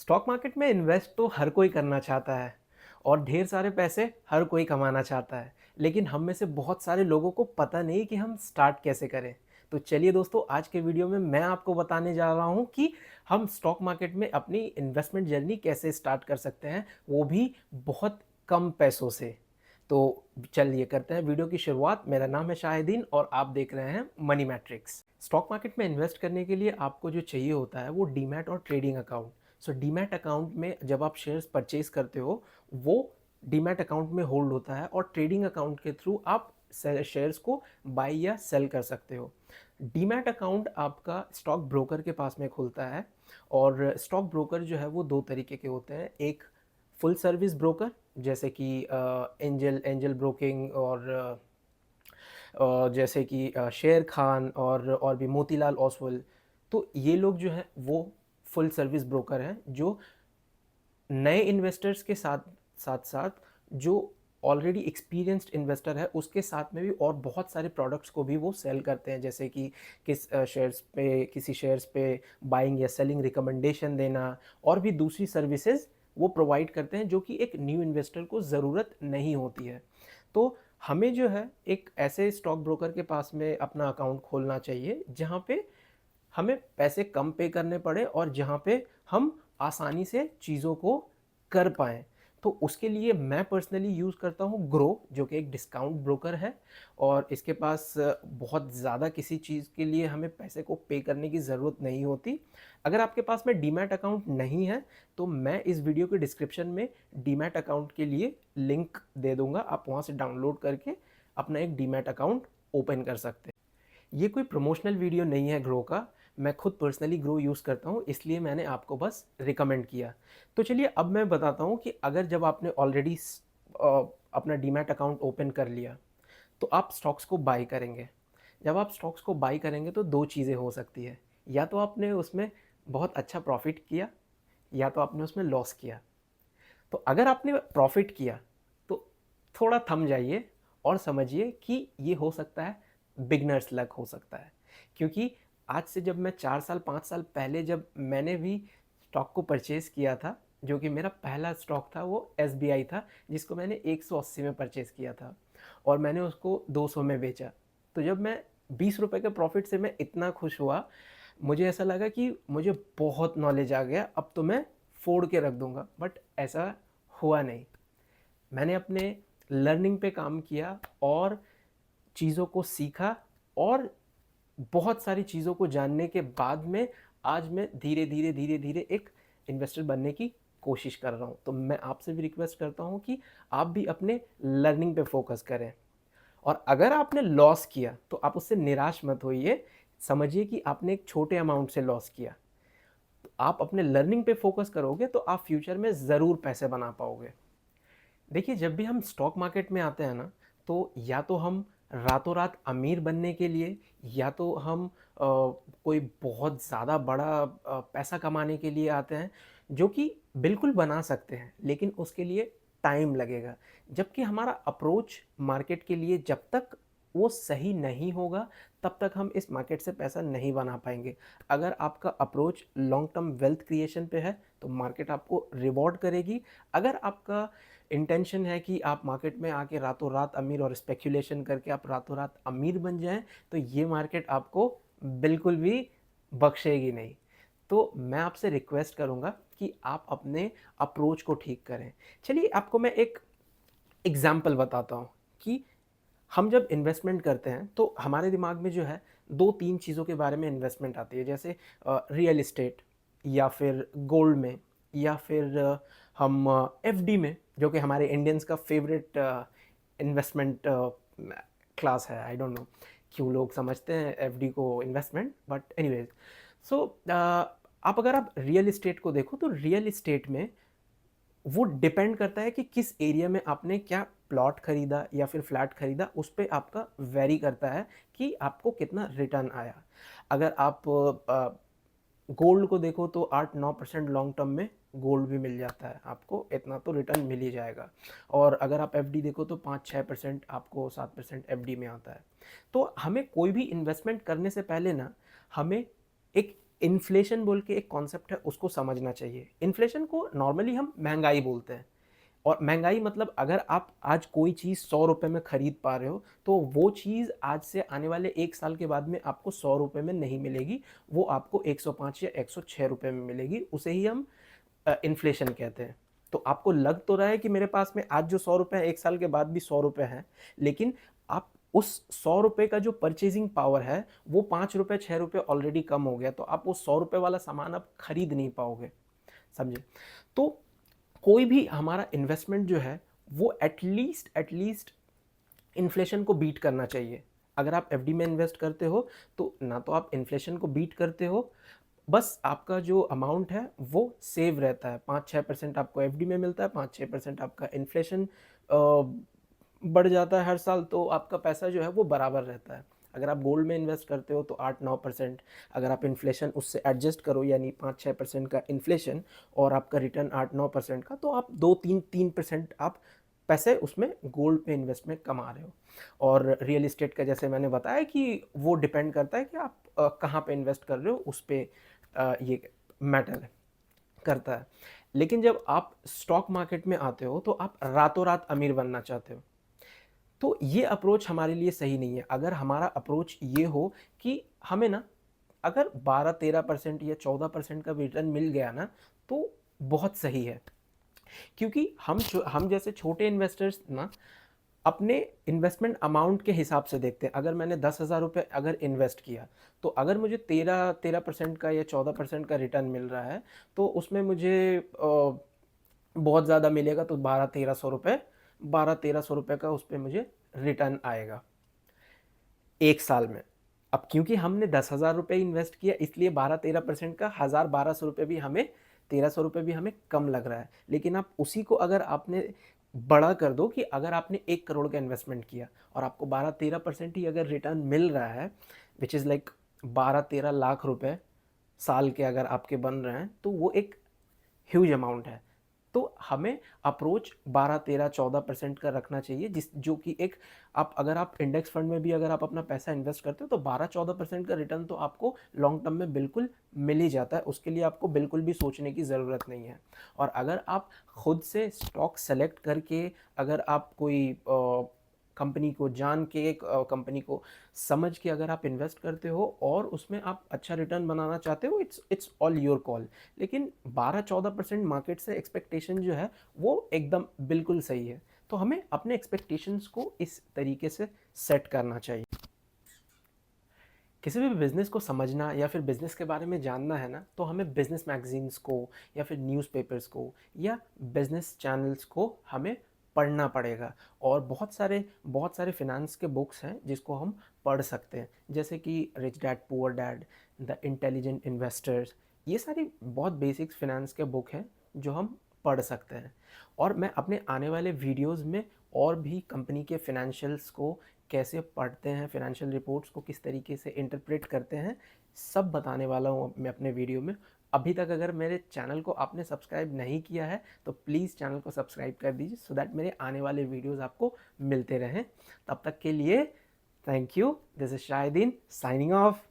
Stock market में invest तो हर कोई करना चाहता है और ढेर सारे पैसे हर कोई कमाना चाहता है। लेकिन हम में से बहुत सारे लोगों को पता नहीं कि हम स्टार्ट कैसे करें। तो चलिए दोस्तों, आज के वीडियो में मैं आपको बताने जा रहा हूं कि हम स्टॉक मार्केट में अपनी इन्वेस्टमेंट जर्नी कैसे स्टार्ट कर सकते हैं, वो भी बहुत कम पैसों से। तो चलिए करते हैं वीडियो की शुरुआत। मेरा नाम है शाहिदीन और आप देख रहे हैं मनी मैट्रिक्स। स्टॉक मार्केट में इन्वेस्ट करने के लिए आपको जो चाहिए होता है वो डीमैट और ट्रेडिंग अकाउंट। सो डीमैट अकाउंट में जब आप शेयर्स परचेज करते हो, वो डीमैट अकाउंट में होल्ड होता है और ट्रेडिंग अकाउंट के थ्रू आप शेयर्स को बाई या सेल कर सकते हो। डीमैट अकाउंट आपका स्टॉक ब्रोकर के पास में खुलता है और स्टॉक ब्रोकर जो है वो दो तरीके के होते हैं। एक फुल सर्विस ब्रोकर, जैसे कि एंजल एंजल ब्रोकिंग और जैसे कि शेर खान और भी मोतीलाल ओसवाल। तो ये लोग जो है वो फुल सर्विस ब्रोकर हैं जो नए इन्वेस्टर्स के साथ साथ साथ जो ऑलरेडी एक्सपीरियंस्ड इन्वेस्टर है उसके साथ में भी और बहुत सारे प्रोडक्ट्स को भी वो सेल करते हैं, जैसे कि किसी शेयर्स पे बाइंग या सेलिंग रिकमेंडेशन देना और भी दूसरी सर्विसेज वो प्रोवाइड करते हैं जो कि एक न्यू इन्वेस्टर को ज़रूरत नहीं होती है। तो हमें जो है एक ऐसे स्टॉक ब्रोकर के पास में अपना अकाउंट खोलना चाहिए जहाँ पे हमें पैसे कम पे करने पड़े और जहाँ पे हम आसानी से चीज़ों को कर पाएँ। तो उसके लिए मैं पर्सनली यूज़ करता हूँ ग्रो, जो कि एक डिस्काउंट ब्रोकर है और इसके पास बहुत ज़्यादा किसी चीज़ के लिए हमें पैसे को पे करने की ज़रूरत नहीं होती। अगर आपके पास में डीमैट अकाउंट नहीं है तो मैं इस वीडियो के डिस्क्रिप्शन में डीमैट अकाउंट के लिए लिंक दे दूँगा, आप वहाँ से डाउनलोड करके अपना एक डीमैट अकाउंट ओपन कर सकते हैं। ये कोई प्रमोशनल वीडियो नहीं है ग्रो का, मैं खुद पर्सनली ग्रो यूज़ करता हूँ इसलिए मैंने आपको बस रिकमेंड किया। तो चलिए अब मैं बताता हूँ कि अगर जब आपने ऑलरेडी अपना डीमैट अकाउंट ओपन कर लिया तो आप स्टॉक्स को बाई करेंगे। जब आप स्टॉक्स को बाई करेंगे तो दो चीज़ें हो सकती है, या तो आपने उसमें बहुत अच्छा प्रॉफिट किया या तो आपने उसमें लॉस किया। तो अगर आपने प्रॉफिट किया तो थोड़ा थम जाइए और समझिए कि ये हो सकता है बिगनर्स लक हो सकता है। क्योंकि आज से जब मैं 4 साल 5 साल पहले जब मैंने भी स्टॉक को परचेज़ किया था, जो कि मेरा पहला स्टॉक था वो एसबीआई था, जिसको मैंने 180 में परचेज़ किया था और मैंने उसको 200 में बेचा। तो जब मैं ₹20 के प्रॉफिट से मैं इतना खुश हुआ, मुझे ऐसा लगा कि मुझे बहुत नॉलेज आ गया, अब तो मैं फोड़ के रख दूंगा। बट ऐसा हुआ नहीं। मैंने अपने लर्निंग पे काम किया और चीज़ों को सीखा और बहुत सारी चीज़ों को जानने के बाद में आज मैं धीरे धीरे धीरे धीरे एक इन्वेस्टर बनने की कोशिश कर रहा हूँ। तो मैं आपसे भी रिक्वेस्ट करता हूँ कि आप भी अपने लर्निंग पे फोकस करें और अगर आपने लॉस किया तो आप उससे निराश मत होइए। समझिए कि आपने एक छोटे अमाउंट से लॉस किया। तो आप अपने लर्निंग पे फोकस करोगे तो आप फ्यूचर में ज़रूर पैसे बना पाओगे। देखिए, जब भी हम स्टॉक मार्केट में आते हैं ना, तो या तो हम रातों रात अमीर बनने के लिए या तो हम कोई बहुत ज़्यादा बड़ा पैसा कमाने के लिए आते हैं, जो कि बिल्कुल बना सकते हैं लेकिन उसके लिए टाइम लगेगा। जबकि हमारा अप्रोच मार्केट के लिए जब तक वो सही नहीं होगा तब तक हम इस मार्केट से पैसा नहीं बना पाएंगे। अगर आपका approach long term wealth creation पे है तो मार्केट आपको रिवॉर्ड करेगी। अगर आपका इंटेंशन है कि आप मार्केट में आके रातों रात अमीर और स्पेक्यूलेशन करके आप रातों रात अमीर बन जाएं, तो ये मार्केट आपको बिल्कुल भी बख्शेगी नहीं। तो मैं आपसे रिक्वेस्ट करूंगा कि आप अपने अप्रोच को ठीक करें। चलिए आपको मैं एक एग्जाम्पल बताता हूँ कि हम जब इन्वेस्टमेंट करते हैं तो हमारे दिमाग में जो है दो तीन चीज़ों के बारे में इन्वेस्टमेंट आती है, जैसे रियल इस्टेट या फिर गोल्ड में या फिर हम एफडी में, जो कि हमारे इंडियंस का फेवरेट इन्वेस्टमेंट क्लास है। आई डोंट नो क्यों लोग समझते हैं एफडी को इन्वेस्टमेंट, बट एनीवेज। सो आप अगर आप रियल इस्टेट को देखो तो रियल इस्टेट में वो डिपेंड करता है कि किस एरिया में आपने क्या प्लॉट खरीदा या फिर फ्लैट खरीदा, उस पे आपका वेरी करता है कि आपको कितना रिटर्न आया। अगर आप गोल्ड को देखो तो 8-9% लॉन्ग टर्म में गोल्ड भी मिल जाता है, आपको इतना तो रिटर्न मिल ही जाएगा। और अगर आप एफडी देखो तो 5-6% आपको 7% एफडी में आता है। तो हमें कोई भी इन्वेस्टमेंट करने से पहले ना हमें एक इन्फ्लेशन बोल के एक कॉन्सेप्ट है, उसको समझना चाहिए। इन्फ्लेशन को नॉर्मली हम महंगाई बोलते हैं, और महंगाई मतलब अगर आप आज कोई चीज़ 100 रुपए में खरीद पा रहे हो, तो वो चीज़ आज से आने वाले 1 साल के बाद में आपको 100 रुपए में नहीं मिलेगी, वो आपको 105 या 106 रुपए में मिलेगी। उसे ही हम इन्फ्लेशन कहते हैं। तो आपको लग तो रहा है कि मेरे पास में आज जो 100 रुपए हैं, 1 साल के बाद भी 100 रुपए हैं, लेकिन आप उस 100 रुपए का जो परचेजिंग पावर है, वो 5 रुपए, 6 रुपए ऑलरेडी कम हो गया, तो आप वो 100 रुपए वाला सामान आप खरीद नहीं पाओगे, समझे? तो कोई भी हमारा इन्वेस्टमेंट जो है, वो एटलीस्ट इन्फ्लेशन को बीट करना चाहिए। अगर आप एफडी में इन्वेस्ट करते हो, तो ना तो आप इन्फ्लेशन को बीट करते हो, बस आपका जो अमाउंट है वो सेव रहता है। 5-6% आपको एफडी में मिलता है, 5-6% आपका इन्फ्लेशन बढ़ जाता है हर साल, तो आपका पैसा जो है वो बराबर रहता है। अगर आप गोल्ड में इन्वेस्ट करते हो तो 8-9%, अगर आप इन्फ्लेशन उससे एडजस्ट करो, यानी 5-6% का इन्फ्लेशन और आपका रिटर्न 8-9% का, तो आप 2-3% आप पैसे उसमें गोल्ड पे इन्वेस्टमेंट कमा रहे हो। और रियल इस्टेट का जैसे मैंने बताया कि वो डिपेंड करता है कि आप कहाँ पे इन्वेस्ट कर रहे हो, उस पर ये मैटर करता है। लेकिन जब आप स्टॉक मार्केट में आते हो, तो आप रातों रात अमीर बनना चाहते हो, तो ये अप्रोच हमारे लिए सही नहीं है। अगर हमारा अप्रोच ये हो कि हमें ना अगर 12-13% या 14% का रिटर्न मिल गया ना, तो बहुत सही है। क्योंकि हम जैसे छोटे इन्वेस्टर्स ना अपने इन्वेस्टमेंट अमाउंट के हिसाब से देखते हैं। अगर मैंने 10,000 रुपये अगर इन्वेस्ट किया, तो अगर मुझे 13% का या 14% का रिटर्न मिल रहा है, तो उसमें मुझे बहुत ज़्यादा मिलेगा, तो 12-13 सौ रुपये का उस पर मुझे रिटर्न आएगा 1 साल में। अब क्योंकि हमने 10,000 रुपये इन्वेस्ट किया, इसलिए 12-13% का 1,000-1,200 रुपये भी हमें, 1,300 रुपये भी हमें कम लग रहा है। लेकिन आप उसी को अगर आपने बड़ा कर दो कि अगर आपने 1 करोड़ का इन्वेस्टमेंट किया और आपको 12-13% ही अगर रिटर्न मिल रहा है, विच इज़ लाइक 12-13 लाख रुपए साल के अगर आपके बन रहे हैं, तो वो एक ह्यूज अमाउंट है। तो हमें अप्रोच 12-13-14% का रखना चाहिए, जो कि एक, आप अगर आप इंडेक्स फंड में भी अगर आप अपना पैसा इन्वेस्ट करते हो, तो 12-14% का रिटर्न तो आपको लॉन्ग टर्म में बिल्कुल मिल ही जाता है। उसके लिए आपको बिल्कुल भी सोचने की ज़रूरत नहीं है। और अगर आप खुद से स्टॉक सेलेक्ट करके, अगर आप कोई कंपनी को जान के, कंपनी को समझ के अगर आप इन्वेस्ट करते हो और उसमें आप अच्छा रिटर्न बनाना चाहते हो, इट्स ऑल योर कॉल। लेकिन 12-14% मार्केट से एक्सपेक्टेशन जो है वो एकदम बिल्कुल सही है। तो हमें अपने एक्सपेक्टेशंस को इस तरीके से सेट करना चाहिए। किसी भी बिज़नेस को समझना या फिर बिज़नेस के बारे में जानना है ना, तो हमें बिज़नेस मैगज़ीन्स को या फिर न्यूज़पेपर्स को या बिज़नेस चैनल्स को हमें पढ़ना पड़ेगा। और बहुत सारे फिनांस के बुक्स हैं जिसको हम पढ़ सकते हैं, जैसे कि rich dad poor dad, the intelligent investors. ये सारी बहुत बेसिक्स फिनांस के बुक हैं जो हम पढ़ सकते हैं। और मैं अपने आने वाले वीडियोज़ में और भी कंपनी के फिनेंशियल्स को कैसे पढ़ते हैं, फिनेंशियल रिपोर्ट्स को किस तरीके से इंटरप्रेट करते हैं, सब बताने वाला हूँ मैं अपने वीडियो में। अभी तक अगर मेरे चैनल को आपने सब्सक्राइब नहीं किया है, तो प्लीज़ चैनल को सब्सक्राइब कर दीजिए, सो दैट मेरे आने वाले वीडियोज़ आपको मिलते रहें। तब तक के लिए thank you. This is Shahidin signing off.